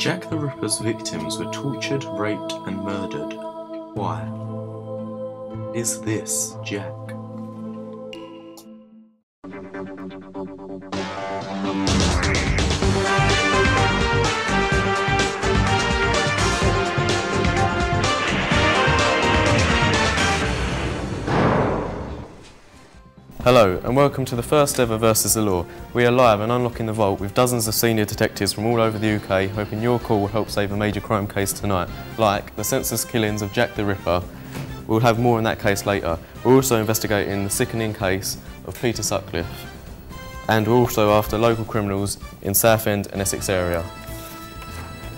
Jack the Ripper's victims were tortured, raped and murdered. Why? Is this Jack? Hello and welcome to the first ever Versus the Law. We are live and unlocking the vault with dozens of senior detectives from all over the UK, hoping your call will help save a major crime case tonight, like the senseless killings of Jack the Ripper. We'll have more on that case later. We're also investigating the sickening case of Peter Sutcliffe, and we're also after local criminals in Southend and Essex area.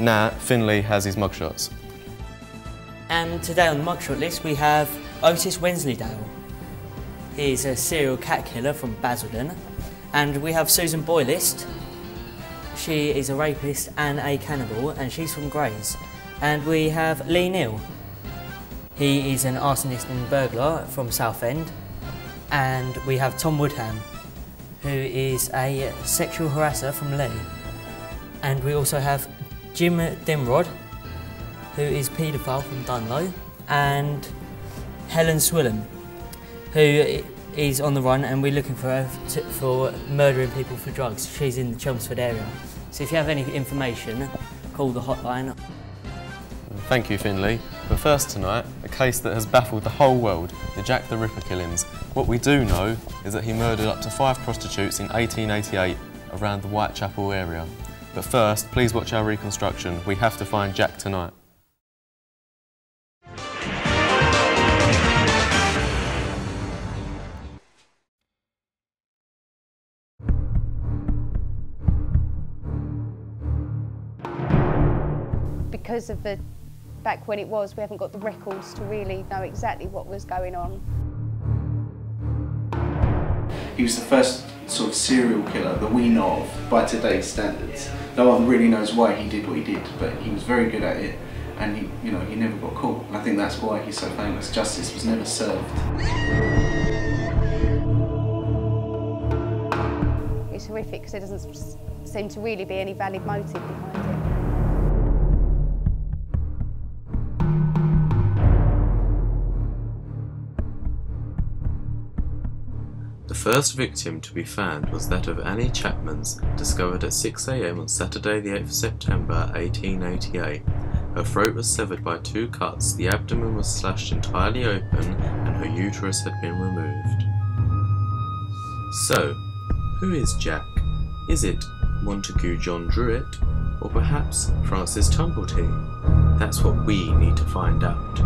Nat Finley has his mugshots. And today on the mugshot list we have Otis Wensleydale. He's a serial cat killer from Basildon. And we have Susan Boylist. She is a rapist and a cannibal, and she's from Grays. And we have Lee Neal. He is an arsonist and burglar from Southend. And we have Tom Woodham, who is a sexual harasser from Lee. And we also have Jim Dimrod, who is paedophile from Dunlow, and Helen Swillam, who is on the run, and we're looking for her for murdering people for drugs. She's in the Chelmsford area. So if you have any information, call the hotline. Thank you, Finley. But first tonight, a case that has baffled the whole world, the Jack the Ripper killings. What we do know is that he murdered up to 5 prostitutes in 1888 around the Whitechapel area. But first, please watch our reconstruction. We have to find Jack tonight. Because of the back when it was, we haven't got the records to really know exactly what was going on. He was the first sort of serial killer that we know of by today's standards. No one really knows why he did what he did, but he was very good at it, and he never got caught. And I think that's why he's so famous. Justice was never served. It's horrific because there doesn't seem to really be any valid motive behind it. The first victim to be found was that of Annie Chapman's, discovered at 6 AM on Saturday the 8th of September 1888. Her throat was severed by 2 cuts, the abdomen was slashed entirely open, and her uterus had been removed. So, who is Jack? Is it Montague John Druitt, or perhaps Francis Tumblety? That's what we need to find out.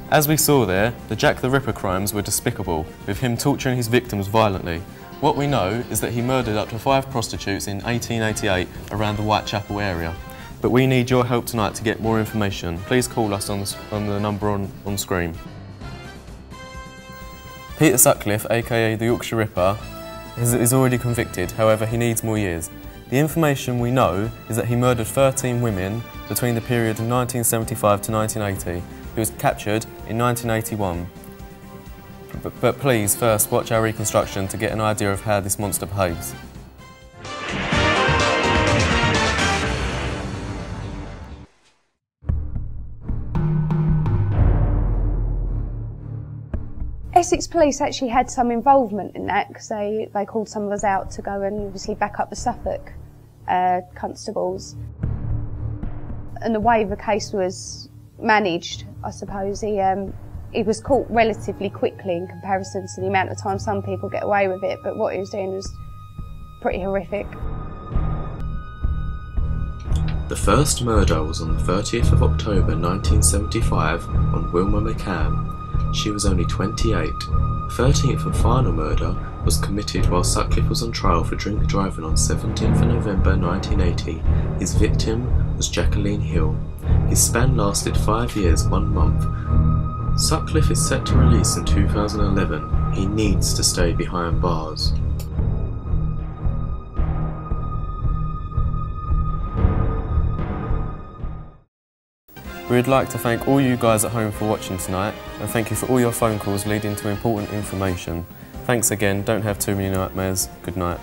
As we saw there, the Jack the Ripper crimes were despicable, with him torturing his victims violently. What we know is that he murdered up to 5 prostitutes in 1888 around the Whitechapel area. But we need your help tonight to get more information. Please call us on the number on screen. Peter Sutcliffe, aka the Yorkshire Ripper, is already convicted, however he needs more years. The information we know is that he murdered 13 women between the period of 1975 to 1980. He was captured in 1981. But please, first watch our reconstruction to get an idea of how this monster behaves. Essex Police actually had some involvement in that because they called some of us out to go and obviously back up the Suffolk constables. And the way the case was managed, I suppose, he was caught relatively quickly in comparison to the amount of time some people get away with it, but what he was doing was pretty horrific. The first murder was on the 30th of October 1975 on Wilma McCann. She was only 28. The 13th and final murder was committed while Sutcliffe was on trial for drink driving on 17th of November 1980. His victim was Jacqueline Hill. His span lasted 5 years, 1 month. Sutcliffe is set to release in 2011. He needs to stay behind bars. We'd like to thank all you guys at home for watching tonight, and thank you for all your phone calls leading to important information. Thanks again, don't have too many nightmares. Good night.